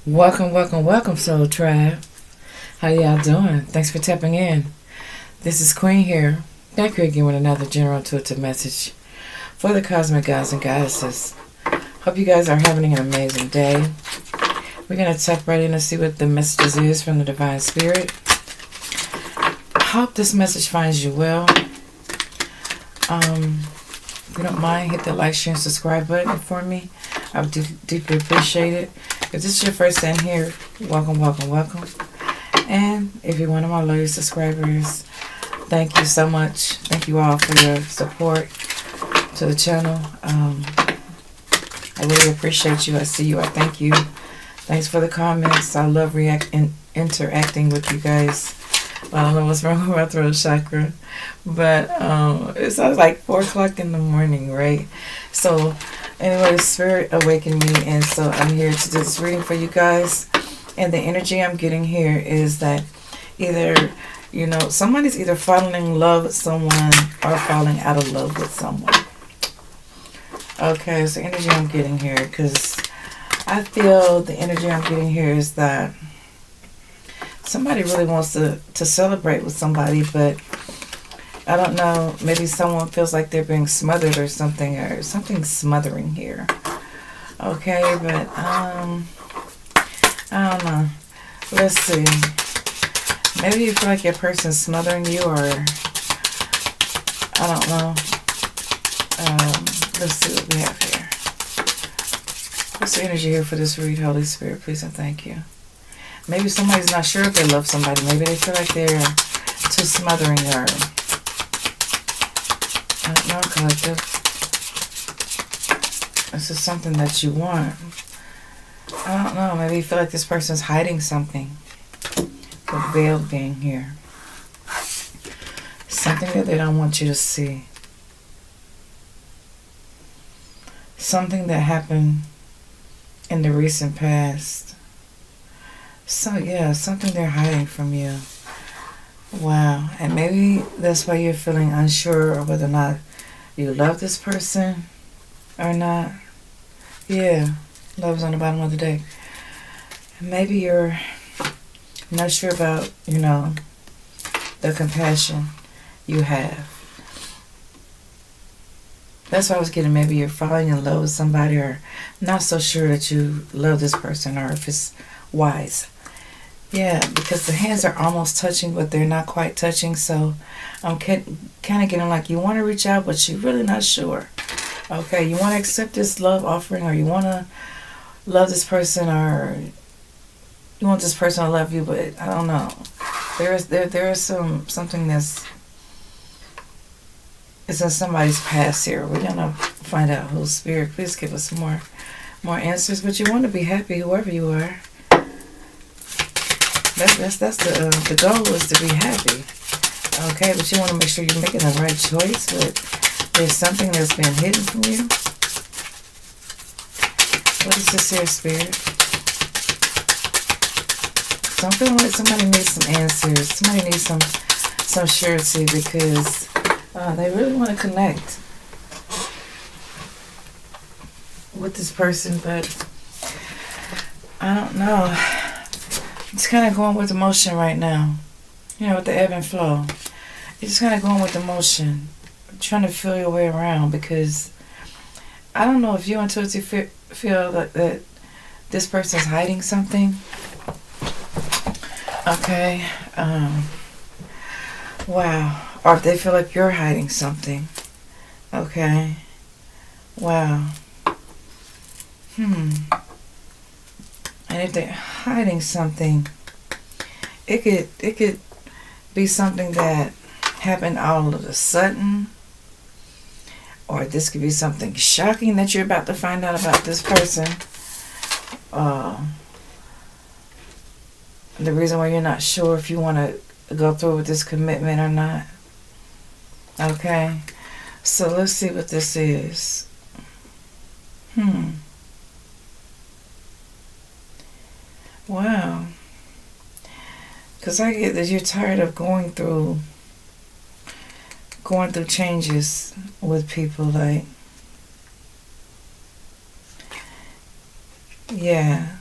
Welcome, welcome, welcome, Soul Tribe. How y'all doing? Thanks for tapping in. This is Queen here, back here again with another general intuitive message for the cosmic gods and goddesses. Hope you guys are having an amazing day. We're going to tap right in and see what the messages is from the Divine Spirit. I hope this message finds you well. If you don't mind, hit the like, share, and subscribe button for me. I would deeply appreciate it. If this is your first time here, welcome, welcome, welcome. And if you're one of my loyal subscribers, thank you so much. Thank you all for your support to the channel. I really appreciate you. I see you. I thank you. Thanks for the comments. I love interacting with you guys. I don't know what's wrong with my throat chakra, but it's like 4 o'clock in the morning, right? So anyway, Spirit awakened me, and so I'm here to do this reading for you guys. And the energy I'm getting here is that either, somebody's either falling in love with someone or falling out of love with someone. Okay, so energy I'm getting here, because I feel the energy I'm getting here is that somebody really wants to celebrate with somebody, but I don't know, maybe someone feels like they're being smothered or something's smothering here. Okay, but I don't know. Let's see. Maybe you feel like your person's smothering you, or I don't know. Let's see what we have here. What's the energy here for this read, Holy Spirit, please and thank you. Maybe somebody's not sure if they love somebody. Maybe they feel like they're too smothering, or I don't know, collective. This is something that you want. I don't know. Maybe you feel like this person's hiding something. The veil being here. Something that they don't want you to see. Something that happened in the recent past. So yeah, something they're hiding from you. Wow. And maybe that's why you're feeling unsure of whether or not you love this person or not. Yeah. Love's on the bottom of the deck. Maybe you're not sure about, the compassion you have. That's what I was getting. Maybe you're falling in love with somebody, or not so sure that you love this person, or if it's wise. Yeah, because the hands are almost touching, but they're not quite touching. So I'm kind of getting like you want to reach out, but you're really not sure. Okay, you want to accept this love offering, or you want to love this person, or you want this person to love you, but I don't know. There is something that's it's in somebody's past here. We're gonna find out. Holy Spirit, please give us more answers. But you want to be happy, whoever you are. That's the goal is to be happy. Okay, but you want to make sure you're making the right choice. But there's something that's been hidden from you. What is this here, Spirit? So I'm feeling like somebody needs some answers. Somebody needs some surety, because they really want to connect with this person, but I don't know. It's kind of going with emotion right now. With the ebb and flow. It's just kind of going with emotion. Trying to feel your way around, because I don't know if you intuitively feel that this person's hiding something. Okay. Wow. Or if they feel like you're hiding something. Okay. Wow. And if they're hiding something, it could be something that happened all of a sudden, or this could be something shocking that you're about to find out about this person. The reason why you're not sure if you want to go through with this commitment or not. Okay, so let's see what this is. Wow. Because I get that you're tired of going through changes with people, like, yeah.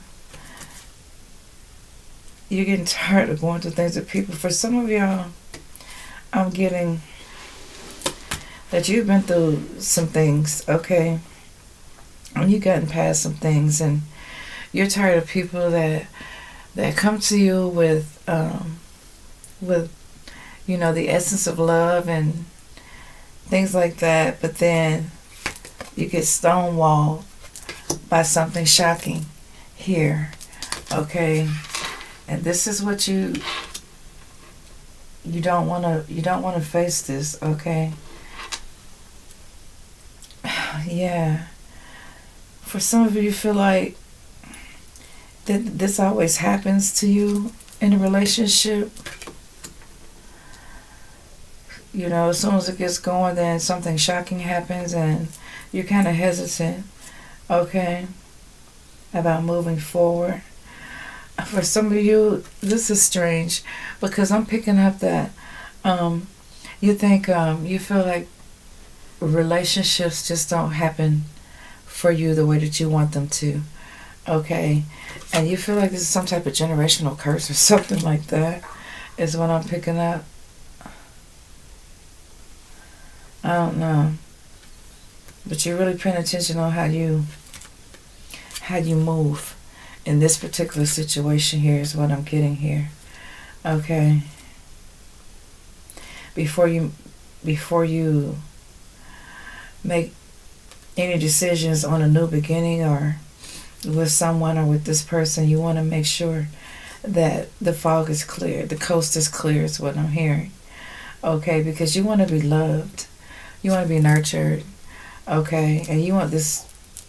you're getting tired of going through things with people. For some of y'all, I'm getting that you've been through some things, okay? And you've gotten past some things, and you're tired of people that come to you with the essence of love and things like that, but then you get stonewalled by something shocking here, okay? And this is what you don't want to face this, okay? Yeah. For some of you feel like that this always happens to you in a relationship. As soon as it gets going, then something shocking happens and you're kind of hesitant, okay, about moving forward. For some of you, this is strange because I'm picking up that you think you feel like relationships just don't happen for you the way that you want them to, okay? And you feel like this is some type of generational curse or something like that is what I'm picking up. I don't know. But you're really paying attention on how you move in this particular situation here is what I'm getting here. Okay. Before you make any decisions on a new beginning or with someone or with this person, you want to make sure that the fog is clear, the coast is clear is what I'm hearing. Okay, because you want to be loved. You want to be nurtured, okay? And you want this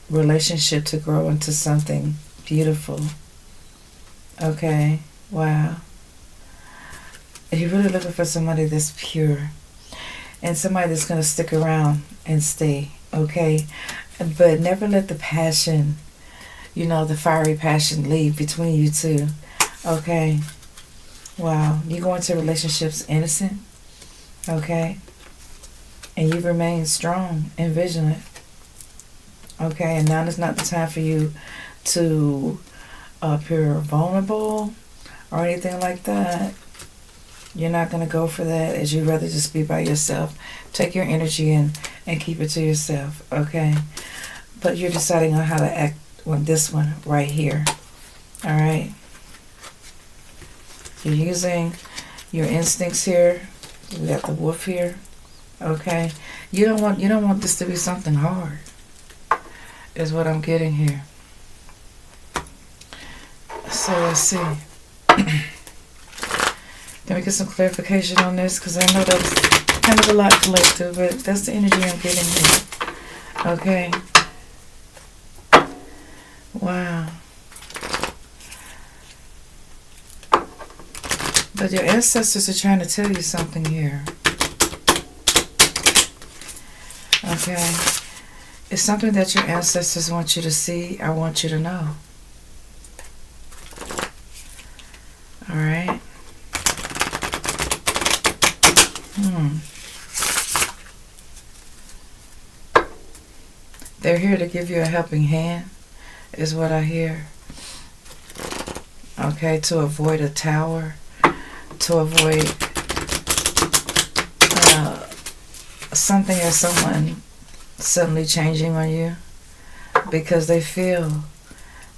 relationship to grow into something beautiful, okay? Wow. You're really looking for somebody that's pure and somebody that's going to stick around and stay, okay? But never let the passion, the fiery passion leave between you two, okay? Wow. You go into relationships innocent, okay? And you remain strong and vigilant. Okay, and now is not the time for you to appear vulnerable or anything like that. You're not going to go for that, as you'd rather just be by yourself. Take your energy and keep it to yourself, okay? But you're deciding on how to act on this one right here, all right? You're using your instincts here. We got the wolf here. Okay, you don't want this to be something hard, is what I'm getting here. So let's see. Can we get some clarification on this? Because I know that was kind of a lot to look through, but that's the energy I'm getting here. Okay. Wow. But your ancestors are trying to tell you something here. Okay, it's something that your ancestors want you to see. I want you to know. All right. They're here to give you a helping hand, is what I hear. Okay, to avoid a tower, to avoid something or someone suddenly changing on you, because they feel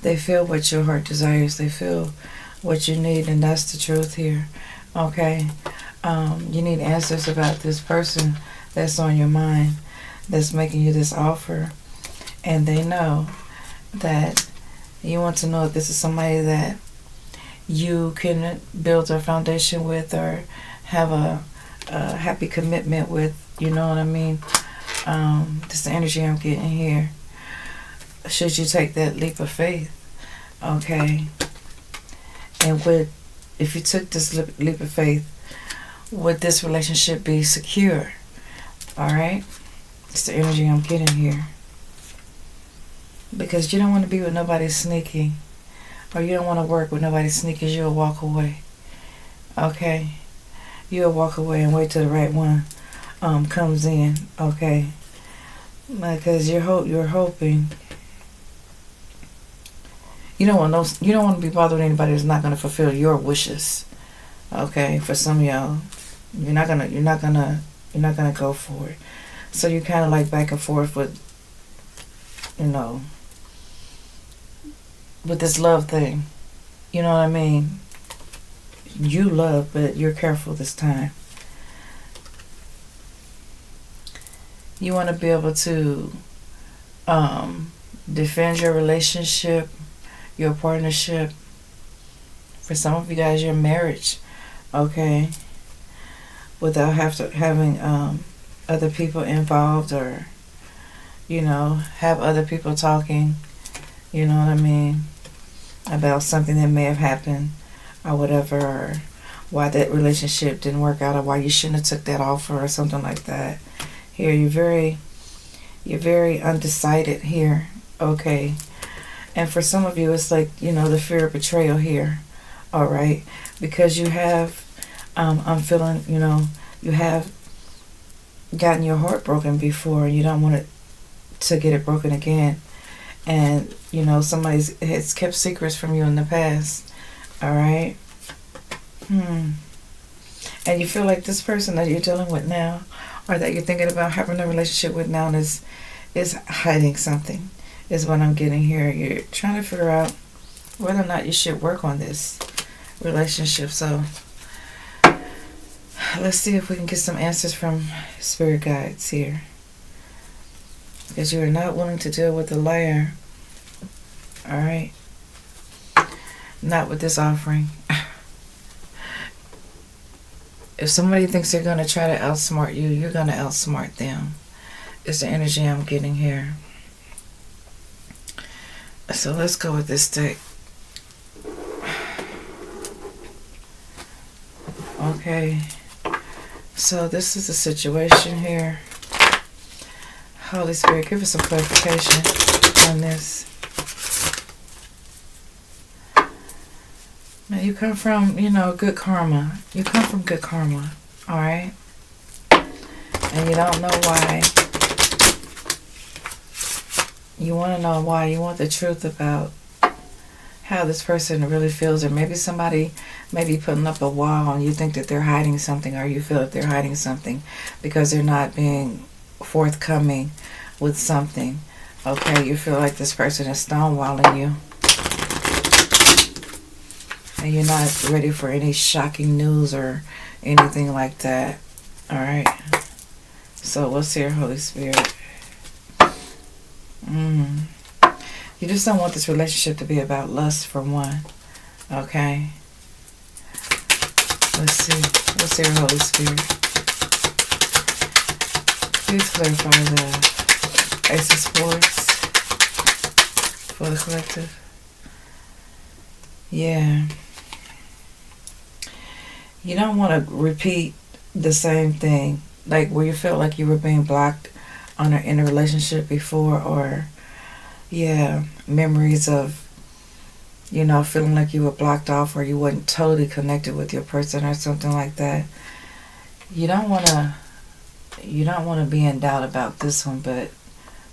what your heart desires. They feel what you need, and that's the truth here. Okay, you need answers about this person that's on your mind, that's making you this offer, and they know that you want to know if this is somebody that you can build a foundation with or have a happy commitment with. You know what I mean? This is the energy I'm getting here. Should you take that leap of faith, okay? And if you took this leap of faith, would this relationship be secure? All right? It's the energy I'm getting here. Because you don't want to be with nobody sneaky, or you don't want to work with nobody sneaky. You'll walk away. Okay? You'll walk away and wait till the right one comes in, okay? Because you're hoping you don't want to be bothered with anybody that's not going to fulfill your wishes. Okay, for some of y'all, you're not gonna go for it. So you're kind of like back and forth with, with this love thing. You know what I mean? You love, but you're careful this time. You want to be able to defend your relationship, your partnership. For some of you guys, your marriage, okay, without having other people involved, or have other people talking, you know what I mean, about something that may have happened or whatever, or why that relationship didn't work out, or why you shouldn't have took that offer or something like that. Here, you're very undecided here, okay. And for some of you, it's like, the fear of betrayal here, all right, because you have, I'm feeling, you have gotten your heart broken before, and you don't want it to get it broken again. And, somebody has kept secrets from you in the past, all right. And you feel like this person that you're dealing with now, or that you're thinking about having a relationship with now, is hiding something, is what I'm getting here. You're trying to figure out whether or not you should work on this relationship. So let's see if we can get some answers from spirit guides here, because you are not willing to deal with the liar, all right, not with this offering. If somebody thinks they're going to try to outsmart you, you're going to outsmart them. It's the energy I'm getting here. So let's go with this deck. Okay. So this is the situation here. Holy Spirit, give us some clarification on this. Now you come from, good karma. You come from good karma, all right? And you don't know why. You want to know why. You want the truth about how this person really feels. Or maybe somebody may be putting up a wall and you think that they're hiding something, or you feel that they're hiding something because they're not being forthcoming with something. Okay, you feel like this person is stonewalling you. And you're not ready for any shocking news or anything like that. Alright. So what's here, Holy Spirit? You just don't want this relationship to be about lust, for one. Okay. Let's see. What's here, Holy Spirit? Please clarify the Ace of Swords for the collective. Yeah. You don't want to repeat the same thing, like where you felt like you were being blocked in a relationship before, or memories of feeling like you were blocked off, or you weren't totally connected with your person, or something like that. You don't want to be in doubt about this one, but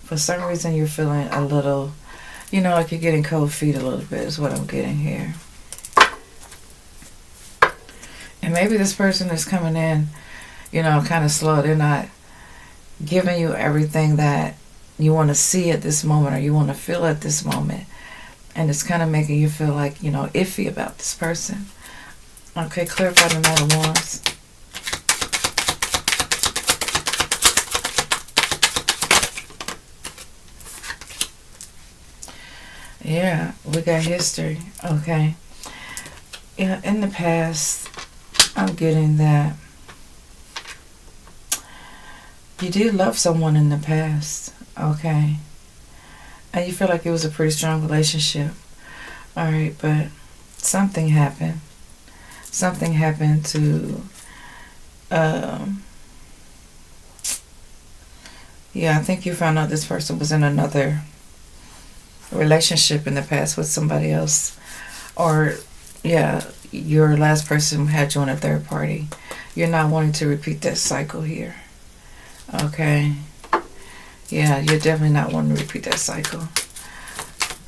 for some reason you're feeling a little, like you're getting cold feet a little bit, is what I'm getting here. And maybe this person is coming in, kind of slow. They're not giving you everything that you want to see at this moment, or you want to feel at this moment. And it's kind of making you feel like, iffy about this person. Okay, clarify the Knight of Wands. Yeah, we got history. Okay. Yeah, in the past, I'm getting that you did love someone in the past, okay? And you feel like it was a pretty strong relationship. Alright, but something happened. Something happened to, I think you found out this person was in another relationship in the past with somebody else. Or, your last person had you on a third party. You're not wanting to repeat that cycle here. Okay. Yeah, you're definitely not wanting to repeat that cycle.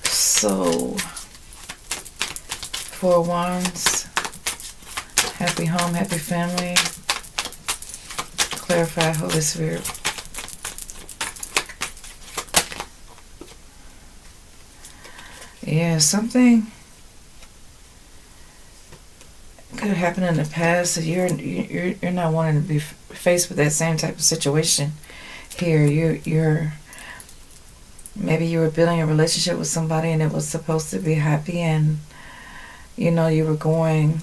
So, Four Wands. Happy home, happy family. Clarify, Holy Spirit. Yeah, something could have happened in the past. So you're not wanting to be faced with that same type of situation here. You're maybe you were building a relationship with somebody and it was supposed to be happy, and you were going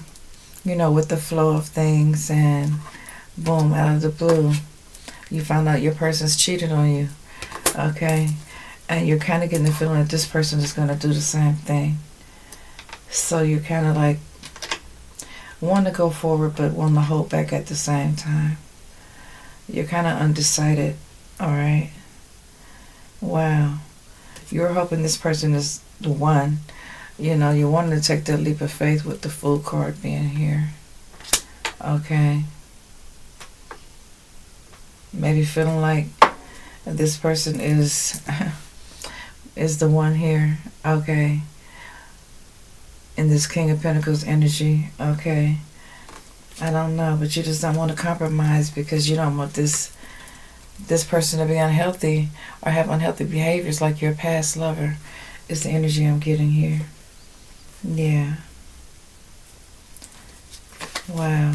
with the flow of things, and boom, out of the blue you found out your person's cheated on you. Okay, and you're kind of getting the feeling that this person is going to do the same thing. So you're kind of like want to go forward but want to hold back at the same time. You're kind of undecided. Alright. Wow. You're hoping this person is the one. You wanted to take that leap of faith with the Fool card being here. Okay. Maybe feeling like this person is the one here. Okay. In this King of Pentacles energy. Okay. I don't know, but you just don't want to compromise because you don't want this person to be unhealthy or have unhealthy behaviors like your past lover is the energy I'm getting here. Yeah. Wow.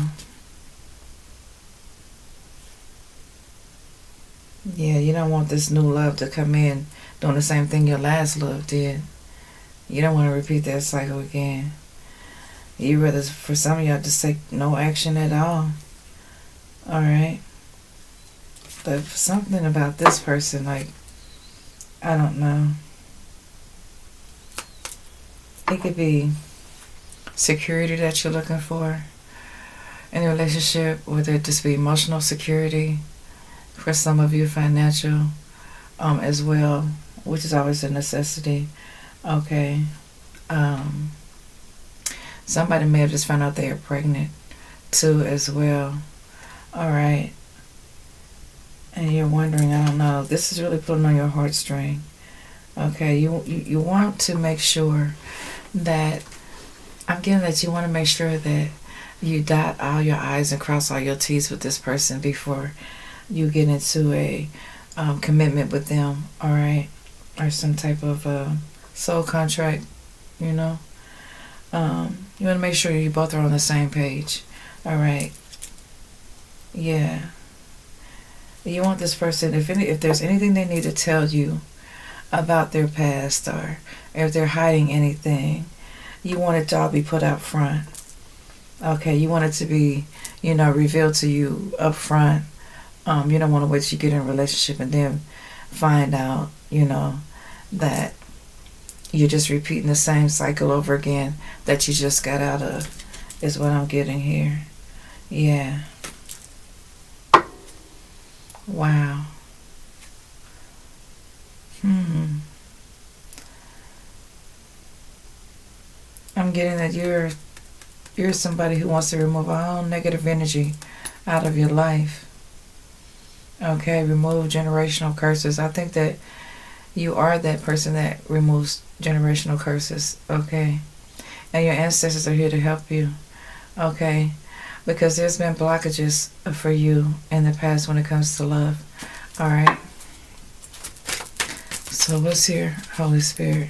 Yeah, you don't want this new love to come in doing the same thing your last love did. You don't want to repeat that cycle again. You rather, for some of y'all, just take no action at all. Alright. But something about this person, like, I don't know. It could be security that you're looking for in a relationship, whether it just be emotional security, for some of you financial as well, which is always a necessity. Okay. Somebody may have just found out they are pregnant too as well. Alright. And you're wondering, I don't know, this is really pulling on your heartstring. Okay, you want to make sure that, I'm getting that you want to make sure that you dot all your I's and cross all your T's with this person before you get into a commitment with them, alright? Or some type of soul contract, you want to make sure you both are on the same page, alright? Yeah. You want this person, if there's anything they need to tell you about their past, or if they're hiding anything, you want it to all be put out front. Okay, you want it to be, revealed to you up front. You don't want to wait till you get in a relationship and then find out, that you're just repeating the same cycle over again that you just got out of, is what I'm getting here. Yeah. Wow. I'm getting that you're somebody who wants to remove all negative energy out of your life. Okay, remove generational curses. I think that you are that person that removes generational curses. Okay. And your ancestors are here to help you. Okay. Because there's been blockages for you in the past when it comes to love. Alright. So what's here, Holy Spirit?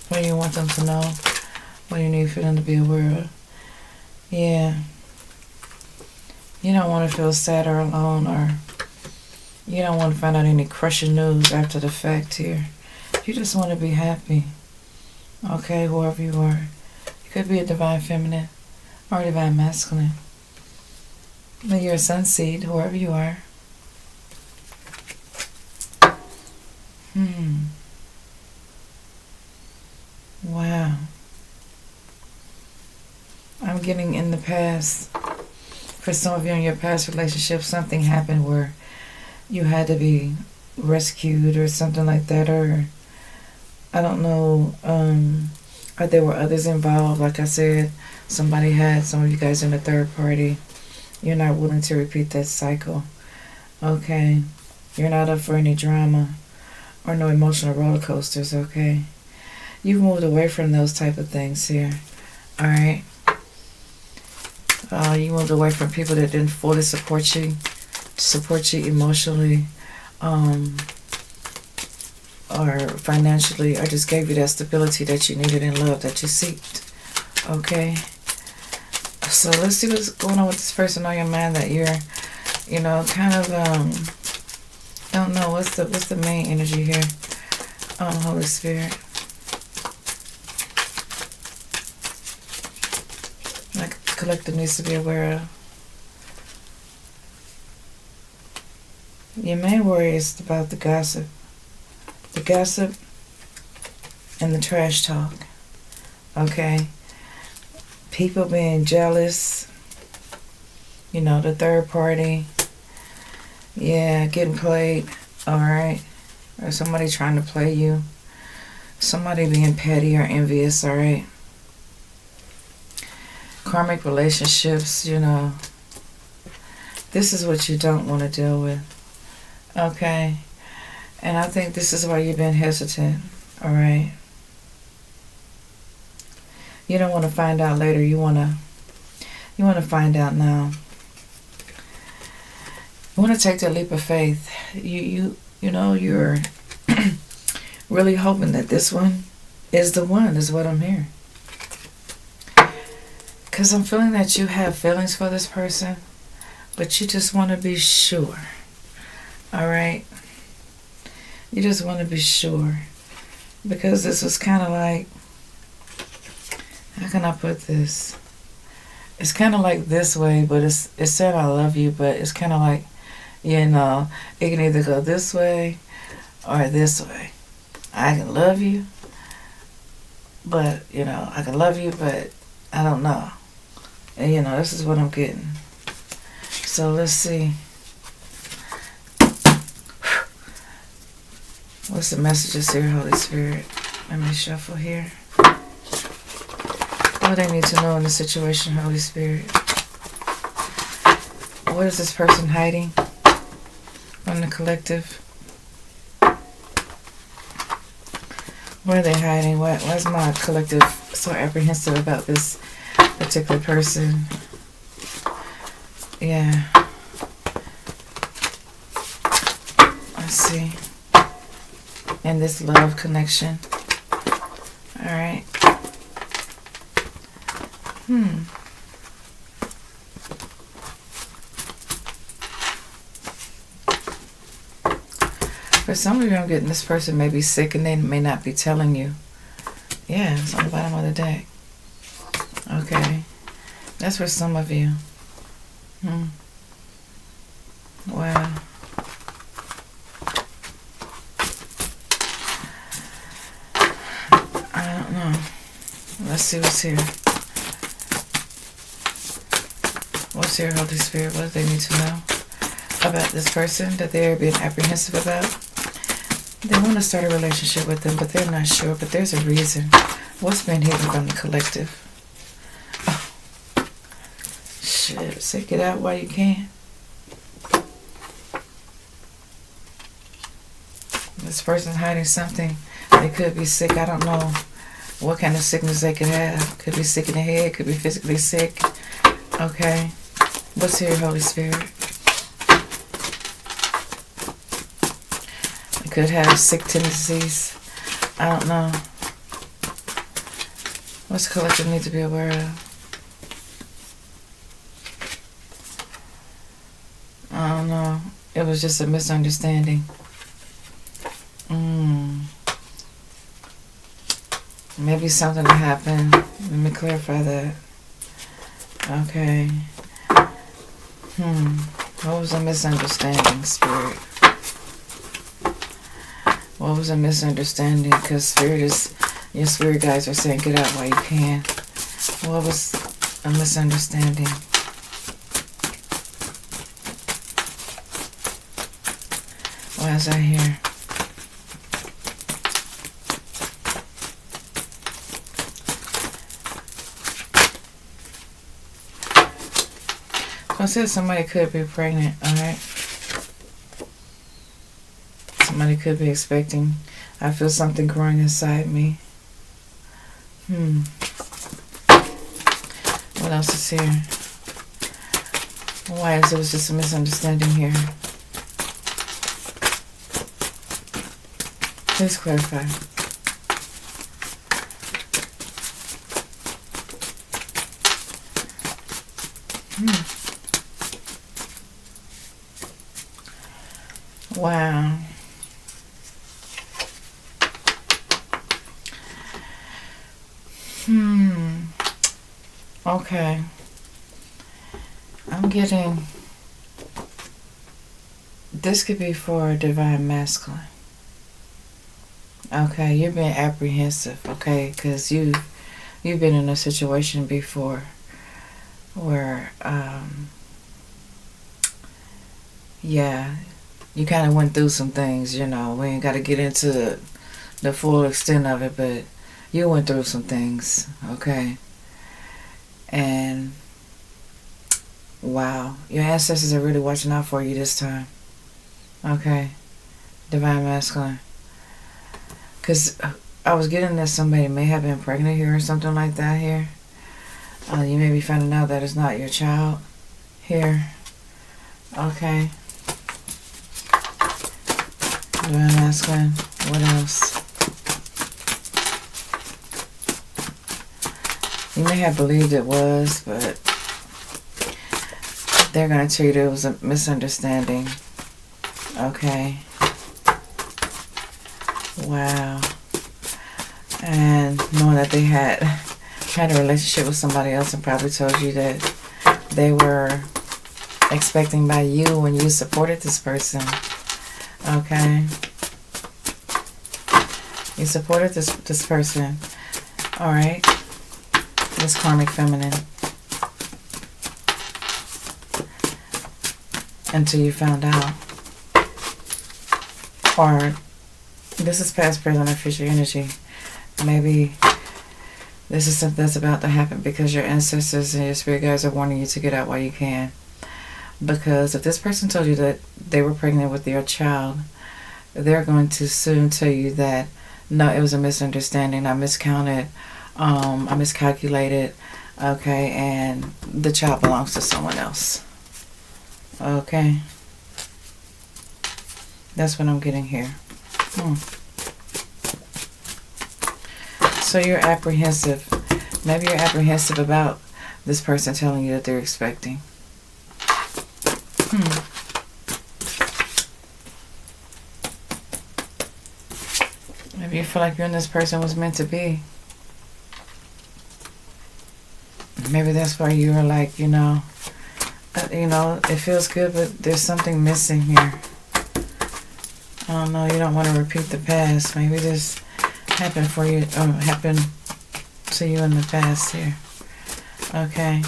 What do you want them to know? What do you need for them to be aware of? Yeah. You don't want to feel sad or alone, or you don't want to find out any crushing news after the fact here. You just want to be happy. Okay, whoever you are. You could be a divine feminine or a divine masculine. But you're a sun seed, whoever you are. Wow. I'm getting in the past. For some of you in your past relationship, something happened where you had to be rescued or something like that, or I don't know, or there were others involved. Like I said, somebody had some of you guys in a third party. You're not willing to repeat that cycle. Okay. You're not up for any drama. or no emotional roller coasters, okay? You've moved away from those type of things here, all right? You moved away from people that didn't fully support you emotionally, or financially, or just gave you that stability that you needed in love that you seeked, okay? So let's see what's going on with this person on your mind that you're, kind of, don't know. What's the main energy here? Holy Spirit. Like collective needs to be aware of. Your main worry is about the gossip. The gossip and the trash talk. Okay? People being jealous. The third party. Yeah, getting played. Alright? Or somebody trying to play you. Somebody being petty or envious, alright? Karmic relationships, This is what you don't want to deal with. Okay? And I think this is why you've been hesitant. Alright? You don't want to find out later. You want to find out now. You want to take that leap of faith. You're really hoping that this one is the one, is what I'm hearing. Because I'm feeling that you have feelings for this person, but you just want to be sure. Alright? You just want to be sure. Because this was kind of like, how can I put this? It's kind of like this way, but it said I love you, but it's kind of like, it can either go this way or this way. I can love you, but, I can love you, but I don't know. And, this is what I'm getting. So let's see. What's the messages here, Holy Spirit? Let me shuffle here. What do they need to know in the situation, Holy Spirit? What is this person hiding from the collective? What are they hiding? Why is my collective so apprehensive about this particular person? Yeah. Let's see. And this love connection. Alright. For some of you, I'm getting this person may be sick and they may not be telling you. Yeah, it's on the bottom of the deck. Okay. That's for some of you. Wow. I don't know. Let's see what's here. What's here, Holy Spirit? What do they need to know about this person that they're being apprehensive about? They want to start a relationship with them, but they're not sure. But there's a reason. What's been hidden from the collective? Oh. Shit. Say get out while you can. This person's hiding something. They could be sick. I don't know what kind of sickness they could have. Could be sick in the head. Could be physically sick. Okay. What's here, Holy Spirit? They could have sick tendencies. I don't know. What's the collective need to be aware of? I don't know. It was just a misunderstanding. Maybe something happened. Let me clarify that. Okay. What was a misunderstanding, Spirit? What was a misunderstanding? Because your Spirit guides are saying get out while you can. What was a misunderstanding? Why is that here? So I said somebody could be pregnant, alright? Somebody could be expecting. I feel something growing inside me. What else is here? Why is it was just a misunderstanding here? Please clarify. Wow. Okay. I'm getting, this could be for a divine masculine. Okay, you're being apprehensive, okay, because you've been in a situation before where, yeah, you kind of went through some things, you know. We ain't got to get into the full extent of it, but you went through some things, okay? And wow, your ancestors are really watching out for you this time, okay? Divine masculine. Because I was getting that somebody may have been pregnant here or something like that here. You may be finding out that it's not your child here, okay? Divine masculine. What else? You may have believed it was, but they're going to tell you there was a misunderstanding. Okay. Wow. And knowing that they had a relationship with somebody else and probably told you that they were expecting by you when you supported this person. Okay. You supported this person. Alright. This karmic feminine. Until you found out. Or this is past, present, or future energy. Maybe this is something that's about to happen because your ancestors and your spirit guides are warning you to get out while you can. Because if this person told you that they were pregnant with your child, they're going to soon tell you that no, it was a misunderstanding. I miscounted. I miscalculated. Okay, and the child belongs to someone else. Okay. That's what I'm getting here. So you're apprehensive. Maybe you're apprehensive about this person telling you that they're expecting. Maybe you feel like you and this person was meant to be. Maybe that's why you were like, you know, it feels good, but there's something missing here. I don't know, you don't want to repeat the past. Maybe this happened for you, happened to you in the past here. Okay.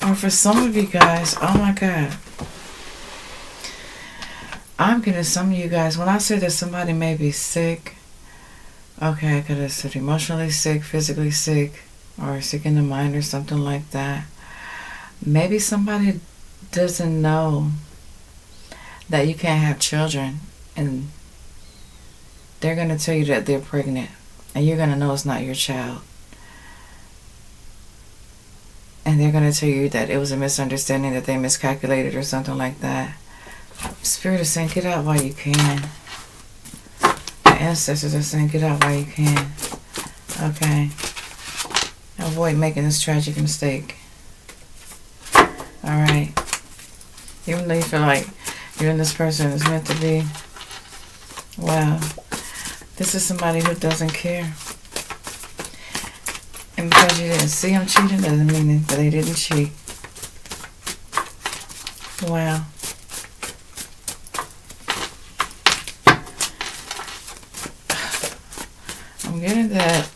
Or for some of you guys, oh my God. I'm getting some of you guys, when I say that somebody may be sick, okay, I could have said emotionally sick, physically sick, or sick in the mind or something like that. Maybe somebody doesn't know that you can't have children, and they're going to tell you that they're pregnant, and you're going to know it's not your child. And they're going to tell you that it was a misunderstanding, that they miscalculated or something like that. Spirit is saying, get out while you can. The ancestors are saying, get out while you can. Okay. Avoid making this tragic mistake. Alright. Even though you feel like you and this person is meant to be. Wow. This is somebody who doesn't care. And because you didn't see them cheating doesn't mean that they didn't cheat. Wow. I'm getting that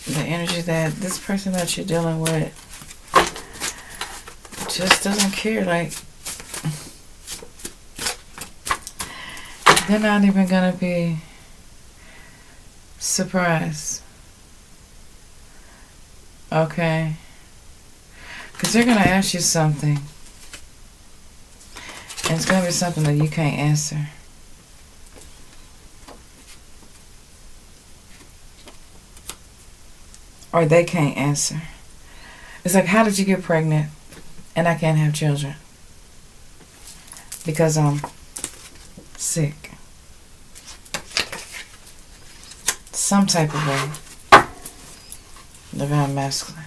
the energy that this person that you're dealing with just doesn't care. Like, they're not even gonna be surprised Okay? Because they're going to ask you something. And it's going to be something that you can't answer. Or they can't answer. It's like, how did you get pregnant and I can't have children? Because I'm sick. Some type of way. Divine masculine.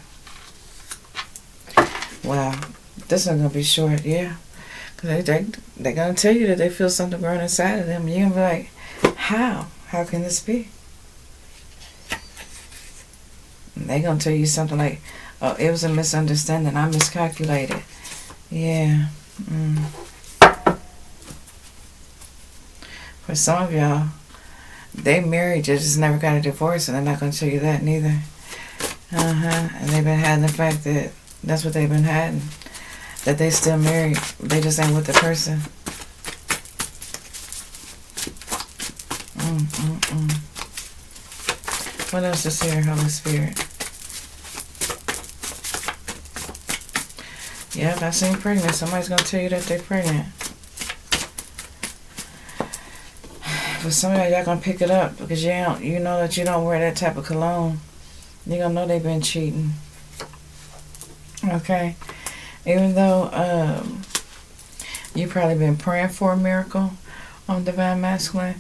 Wow. This is going to be short, yeah. Because they're going to tell you that they feel something growing inside of them. And you're going to be like, how? How can this be? And they're going to tell you something like, oh, it was a misunderstanding. I miscalculated. Yeah. For some of y'all, they married, they just never got a divorce, and they're not going to tell you that neither. And they've been hiding the fact that that's what they've been hiding. That they still married. They just ain't with the person. What else is here, Holy Spirit? Yep, I seen pregnant. Somebody's going to tell you that they're pregnant. But some of y'all going to pick it up because you know that you don't wear that type of cologne. You're going to know they've been cheating. Okay? Even though you've probably been praying for a miracle on Divine Masculine,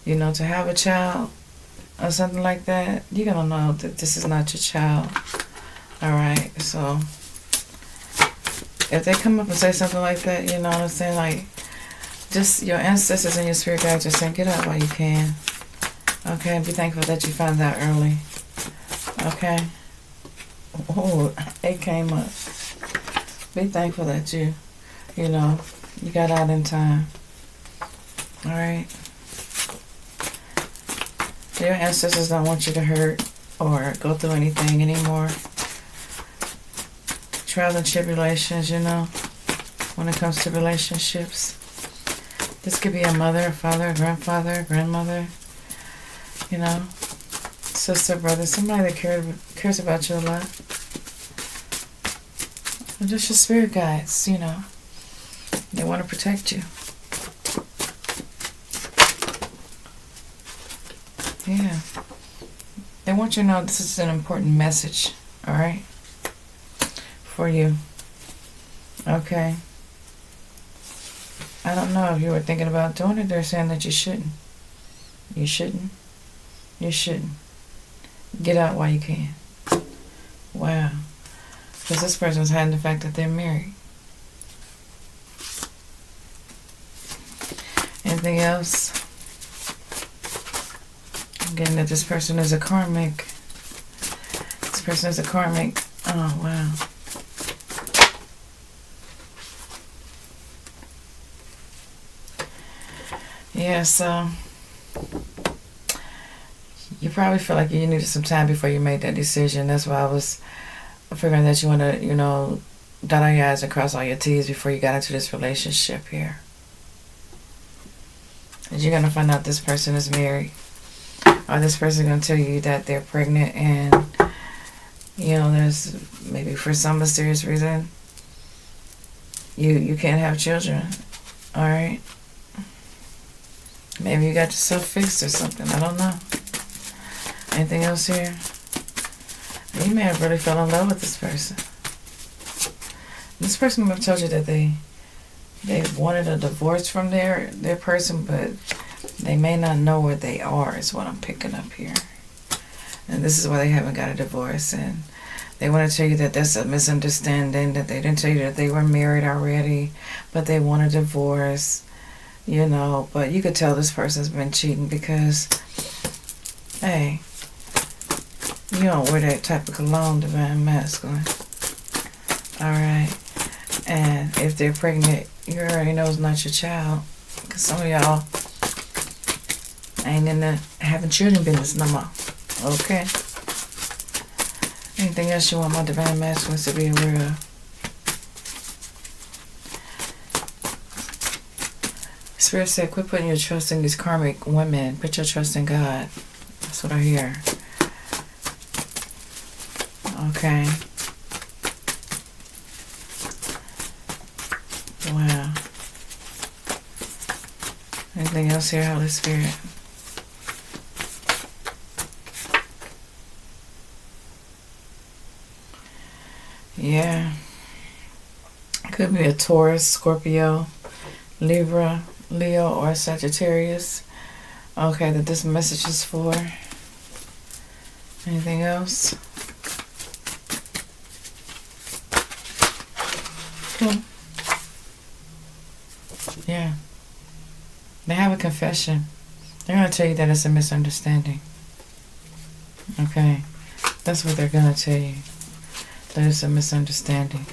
you know, to have a child or something like that, you're going to know that this is not your child. Alright? So, if they come up and say something like that, you know what I'm saying? Like, just your ancestors and your spirit guides just saying, get up while you can. Okay? Be thankful that you found out early. Okay? Oh, it came up. Be thankful that you know, you got out in time. Alright? Your ancestors don't want you to hurt or go through anything anymore. Trials and tribulations, you know, when it comes to relationships. This could be a mother, a father, a grandfather, a grandmother, you know, sister, brother, somebody that cares about you a lot. And just your spirit guides, you know. They want to protect you. Yeah. They want you to know this is an important message, alright? For you. Okay. I don't know if you were thinking about doing it. They're saying that you shouldn't. You shouldn't. You shouldn't. Get out while you can. Wow. Because this person's hiding the fact that they're married. Anything else? I'm getting that this person is a karmic. This person is a karmic. Oh, wow. Yeah, so you probably feel like you needed some time before you made that decision. That's why I was figuring that you want to, you know, dot all your I's and cross all your T's before you got into this relationship here. And you're going to find out this person is married. Or this person is going to tell you that they're pregnant and, you know, there's maybe for some mysterious reason you can't have children. Alright? Maybe you got yourself fixed or something. I don't know. Anything else here? You may have really fell in love with this person. This person may have told you that they wanted a divorce from their person, but they may not know where they are, is what I'm picking up here. And this is why they haven't got a divorce. And they want to tell you that that's a misunderstanding, that they didn't tell you that they were married already, but they want a divorce. You know, but you could tell this person's been cheating because, hey, you don't wear that type of cologne, Divine Masculine. Alright. And if they're pregnant, you already know it's not your child. Because some of y'all ain't in the having children business no more. Okay? Anything else you want my Divine Masculines to be aware of? Spirit said, quit putting your trust in these karmic women. Put your trust in God. That's what I hear. Okay. Wow. Anything else here, Holy Spirit? Yeah. Could be a Taurus, Scorpio, Libra, Leo, or Sagittarius. Okay, that this message is for. Anything else? Cool. Yeah. They have a confession. They're going to tell you that it's a misunderstanding. Okay. That's what they're going to tell you. That it's a misunderstanding.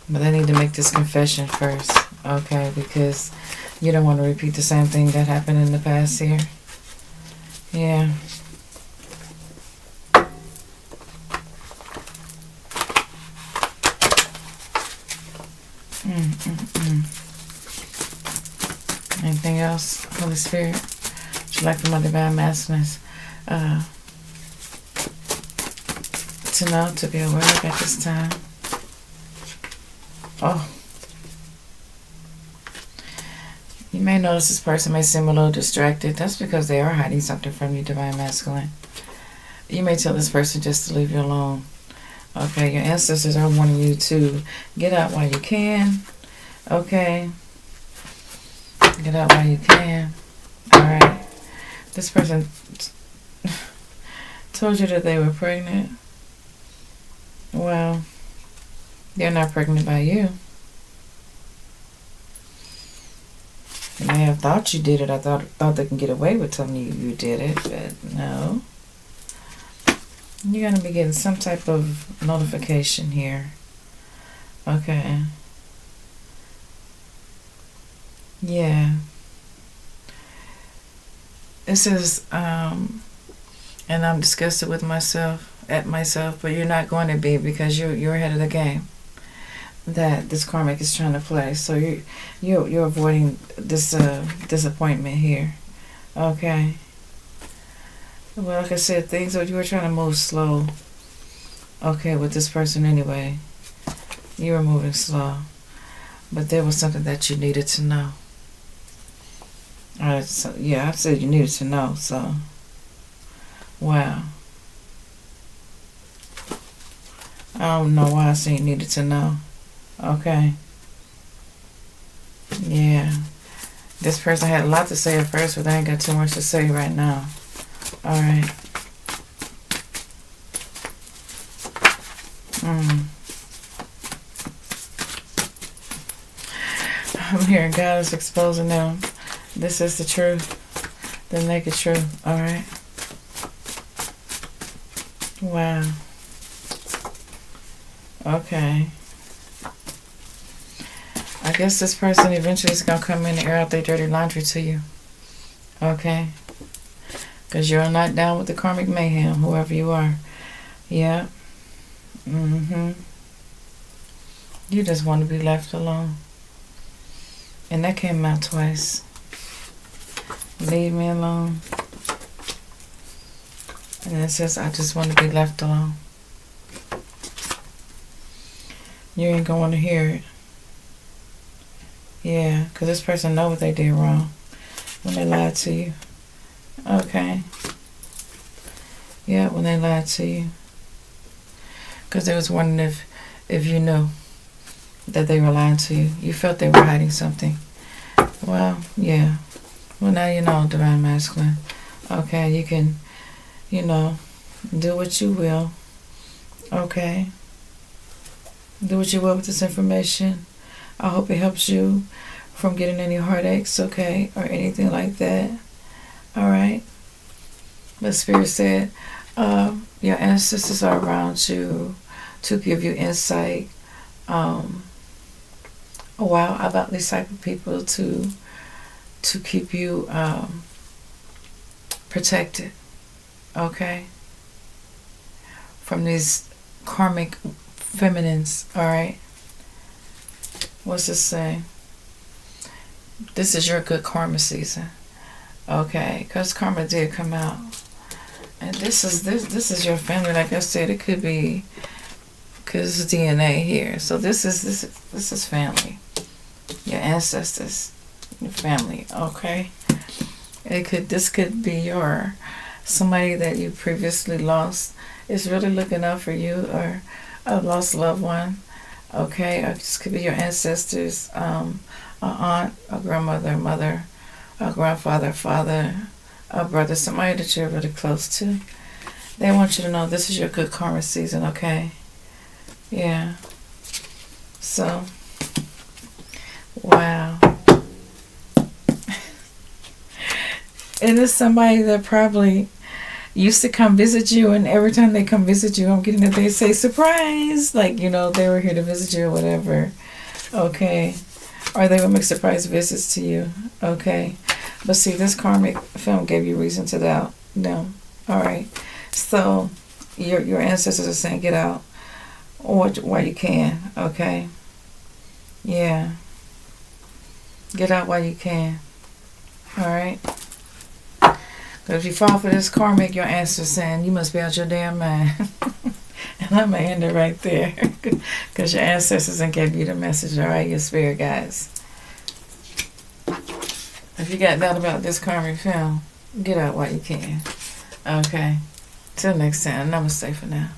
But they need to make this confession first. Okay, because you don't want to repeat the same thing that happened in the past here. Yeah. Anything else, Holy Spirit? Would you like for my divine masculines to know, to be aware of at this time? Oh. You may notice this person may seem a little distracted. That's because they are hiding something from you, divine masculine. You may tell this person just to leave you alone. Okay, your ancestors are wanting you to get out while you can. Okay. Get out while you can. Alright. This person told you that they were pregnant. Well, they're not pregnant by you. They may have thought you did it. I thought they can get away with telling you did it, but no. You're going to be getting some type of notification here. Okay. Yeah. It says, and I'm disgusted with myself, but you're not going to be, because you're ahead of the game that this karmic is trying to play. So you're avoiding this disappointment here. Okay. Well, like I said, things you were trying to move slow. Okay, with this person anyway. You were moving slow. But there was something that you needed to know. Alright, so yeah, I said you needed to know, so wow. I don't know why I said you needed to know. Okay. Yeah. This person had a lot to say at first, but they ain't got too much to say right now. Alright. I'm hearing God is exposing them. This is the truth. The naked truth. Alright. Wow. Okay. I guess this person eventually is going to come in and air out their dirty laundry to you. Okay. Because you're not down with the karmic mayhem, whoever you are. Yeah. You just want to be left alone. And that came out twice. Leave me alone. And it says, I just want to be left alone. You ain't going to hear it. Yeah, because this person know what they did wrong when they lied to you. Okay. Yeah, when they lied to you. Because they was wondering if you knew that they were lying to you. You felt they were hiding something. Well, yeah. Well, now you know, divine masculine. Okay, you can, do what you will. Okay. Do what you will with this information. I hope it helps you from getting any heartaches, okay, or anything like that. Alright. But Spirit said, your ancestors are around you to give you insight. About these type of people to keep you protected, okay, from these karmic feminines. Alright. What's this say? This is your good karma season. Okay, because karma did come out. And this is your family. Like I said, it could be because it's DNA here. So this is family. Your ancestors, your family. Okay. This could be your somebody that you previously lost is really looking out for you, or a lost loved one. Okay, or this could be your ancestors, a aunt, a grandmother, a mother, a grandfather, father, a brother, somebody that you're really close to. They want you to know this is your good karma season, okay? Yeah. So, wow. And it's somebody that probably used to come visit you, and every time they come visit you, I'm getting that they say surprise, like, they were here to visit you or whatever. Okay. Or they would make surprise visits to you. Okay. But see, this karmic film gave you reason to doubt. No. All right. So your ancestors are saying get out while you can. Okay. Yeah. Get out while you can. All right. But if you fall for this karmic, your ancestors saying you must be out your damn mind. And I'm going to end it right there. Because your ancestors and gave you the message, all right, your spirit guides. If you got doubt about this karmic film, get out while you can. Okay. Till next time. Namaste for now.